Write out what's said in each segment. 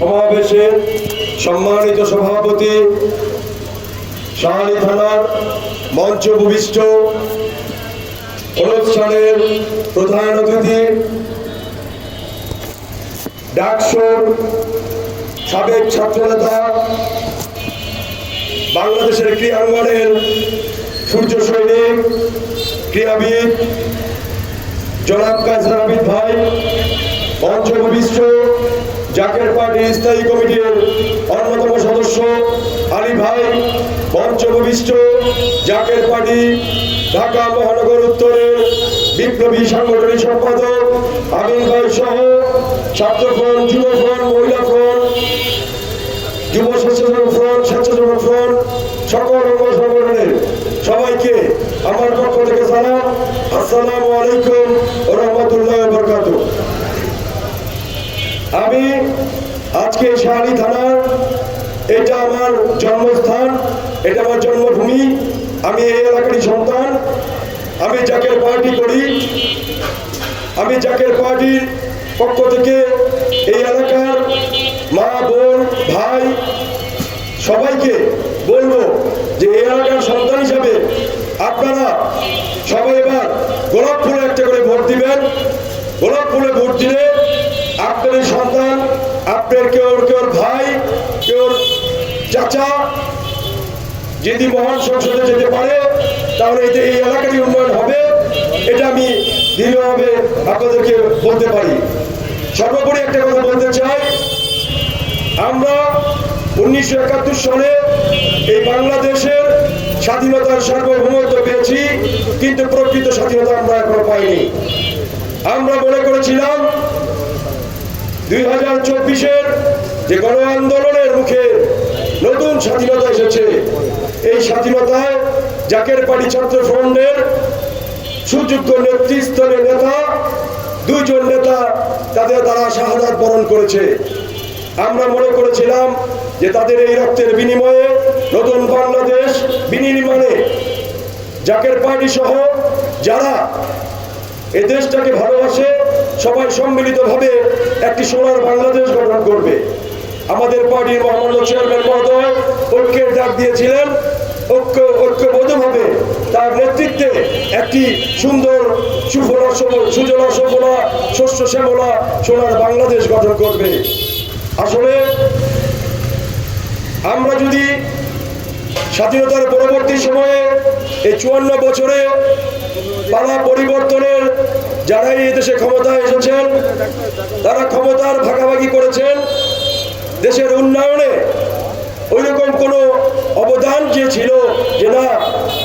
সমাবেশের সম্মানিত সভাপতি, শাহালি থানার মঞ্চ ভূমিষ্ঠ অনুষ্ঠানের প্রধান অতিথি, ডাকসুর সাবেক ছাত্রনেতা, বাংলাদেশের ক্রীড়াঙ্গনের সূর্য সৈনিক, ক্রীড়াবিদ জনাব কায়সার আবিদ ভাই, মঞ্চ ভূমিষ্ঠ জাকের পার্টি স্থায়ী কমিটির অন্যতম সদস্য আলী ভাই, মঞ্চ ভূমিষ্ঠ জাকের পার্টি ঢাকা মহানগর উত্তরের বিপ্লবী সাংগঠনিক সম্পাদক আমিন ভাই সহ ছাত্র ফ্রন্ট, যুব ফ্রন্ট, মহিলা ফ্রন্ট, যুব স্বেচ্ছাসেবক ফ্রন্ট, স্বেচ্ছাসেবক ফ্রন্ট, সকল অঙ্গ সংগঠনের সবাইকে আমার পক্ষ থেকে সালাম। আসসালামু আলাইকুম ওয়া রাহমাতুল্লাহি ওয়া বারাকাতুহু। আমি আজকে শাহালি থানার, এটা আমার জন্মস্থান, এটা আমার জন্মভূমি, আমি এই এলাকারই সন্তান, আমি জাকের পার্টি করি। আমি জাকের পার্টির পক্ষ থেকে এই এলাকার মা, বোন, ভাই সবাইকে বলবো যে এই এলাকার সন্তান হিসাবে আপনারা সবাই এবার গোলাপ ফুলে একটা করে ভোট দিবেন। গোলাপ ফুলে ভোট দিলে আপনার সন্তান, আপনার কেউ ভাই, কেউ চাচা যদি মহান সংসদে যেতে পারে তাহলে এই এলাকারই উন্নয়ন হবে, এটা আমি দৃঢ়ভাবে আপনাদেরকে বলতে পারি। সর্বোপরি একটা কথা বলতে চাই, আমরা 1971 সালে এই বাংলাদেশের স্বাধীনতার সার্বভৌমত্ব পেয়েছি, কিন্তু প্রকৃত স্বাধীনতা আমরা এখনো পাইনি। আমরা মনে করেছিলাম 2024-এর যে গণ আন্দোলনের মুখে নতুন স্বাধীনতা এসেছে, এই স্বাধীনতায় জাকের পার্টি ছাত্র ফ্রন্টের সুযোগ্য নেতৃত্বের নেতা, দুইজন নেতা তারা শাহাদাত বরণ করেছে। আমরা মনে করেছিলাম যে তাদের এই রক্তের বিনিময়ে নতুন বাংলাদেশ বিনির্মাণে জাকের পার্টি সহ যারা এই দেশটাকে ভালোবাসে সবাই সম্মিলিতভাবে একটি সোনার বাংলাদেশ গঠন করবে। আমাদের পার্টির মহামান্য চেয়ারম্যান মহোদয় ঐক্যের ডাক দিয়েছিলেন, ঐক্যবদ্ধভাবে তার নেতৃত্বে একটি সুন্দর সুজলা সফলা শস্য শ্যামলা সোনার বাংলাদেশ গঠন করবে। আসলে আমরা যদি স্বাধীনতার পরবর্তী সময়ে এই 54 বছরে পালা পরিবর্তনের যারা এই দেশে ক্ষমতায় এসেছেন, তারা ক্ষমতার ভাগাভাগি করেছেন, দেশের উন্নয়নে ওইরকম কোনো অবদান যে ছিল যে না,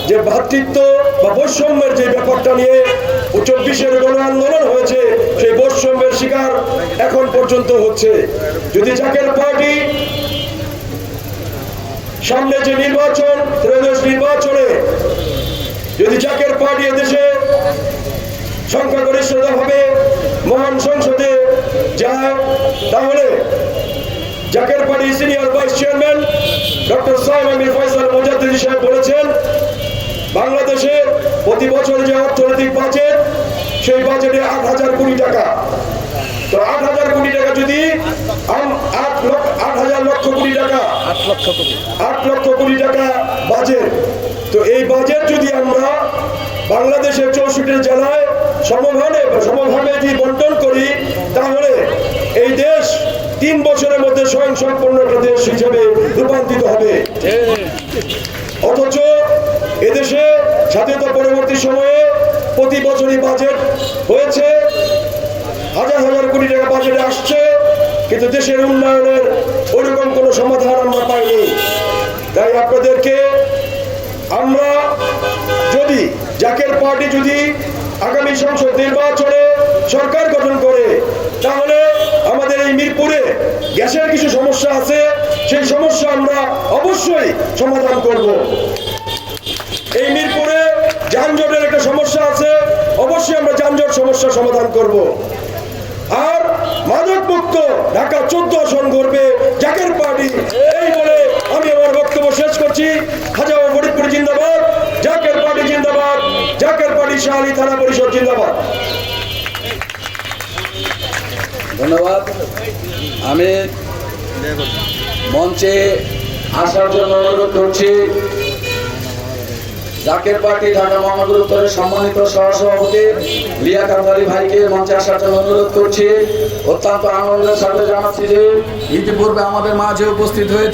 যে ভ্রাতৃত্ব বা বৈষম্যের যে ব্যাপারটা নিয়ে 24-এর গণ আন্দোলন হয়েছে, সেই বৈষম্যের শিকার এখন পর্যন্ত হচ্ছে। যদি জাকের পার্টি সামনে যে নির্বাচন, ত্রয়োদশ নির্বাচনে যদি জাকের পার্টি এদেশে সংখ্যাগরিষ্ঠতা ভাবে মহান সংসদে যায়, তাহলে Zaker party senior vice chairman doctor Saim Amir Faisal Mujaddidi সাহেব বলেছেন, বাংলাদেশে প্রতি বছর যে অর্থনৈতিক বাজেট, সেই বাজেটে 8,000 কোটি টাকা। তো 8,000 কোটি টাকা যদি 8,000 লক্ষ কোটি টাকা, 8 লক্ষ কোটি টাকা বাজেট, তো এই বাজেট যদি আমরা বাংলাদেশের 64 জেলায় সমভাবে যদি বন্টন করি, তাহলে এই দেশ 3 বছরের মধ্যে স্বয়ংসম্পূর্ণ একটা দেশ হিসেবে রূপান্তরিত হবে। অথচ এদেশে স্বাধীনতা পরবর্তী সময়ে প্রতি বছরই বাজেট হয়েছে, হাজার হাজার কোটি টাকা বাজেটে আসছে, কিন্তু দেশের উন্নয়নের ওইরকম কোনো সমাধান আমরা পাইনি। তাই আপনাদেরকে আমরা, যদি জাকের পার্টি যদি আগামী সংসদ নির্বাচনে সরকার গঠন করে, তাহলে আমাদের এই মিরপুরে গ্যাসের কিছু সমস্যা আছে, সেই সমস্যা আমরা অবশ্যই সমাধান করব। এই মিরপুরে যানজটের একটা সমস্যা আছে, অবশ্যই আমরা যানজট সমস্যার সমাধান করব। আর মাদক মুক্ত ঢাকা 14 আসন করবে জাকের পার্টি। এই বলে আমি আমার বক্তব্য শেষ করছি। হাজার ফরিদপুর জিন্দাবাদ, জাকের পার্টি জিন্দাবাদ, জাকের পার্টি শাহালি থানা পরিষদ জিন্দাবাদ। ধন্যবাদ। আমি মঞ্চে আসার জন্য অনুরোধ করছি জাকের পার্টি ঢাকা মহানগর উত্তরের সম্মানিত সহসভাপতি লিয়াকত আলী ভাইকে মঞ্চে আসার জন্য অনুরোধ করছি। অত্যন্ত আনন্দের সাথে জানাচ্ছি যে ইতিপূর্বে আমাদের মাঝে উপস্থিত হয়েছে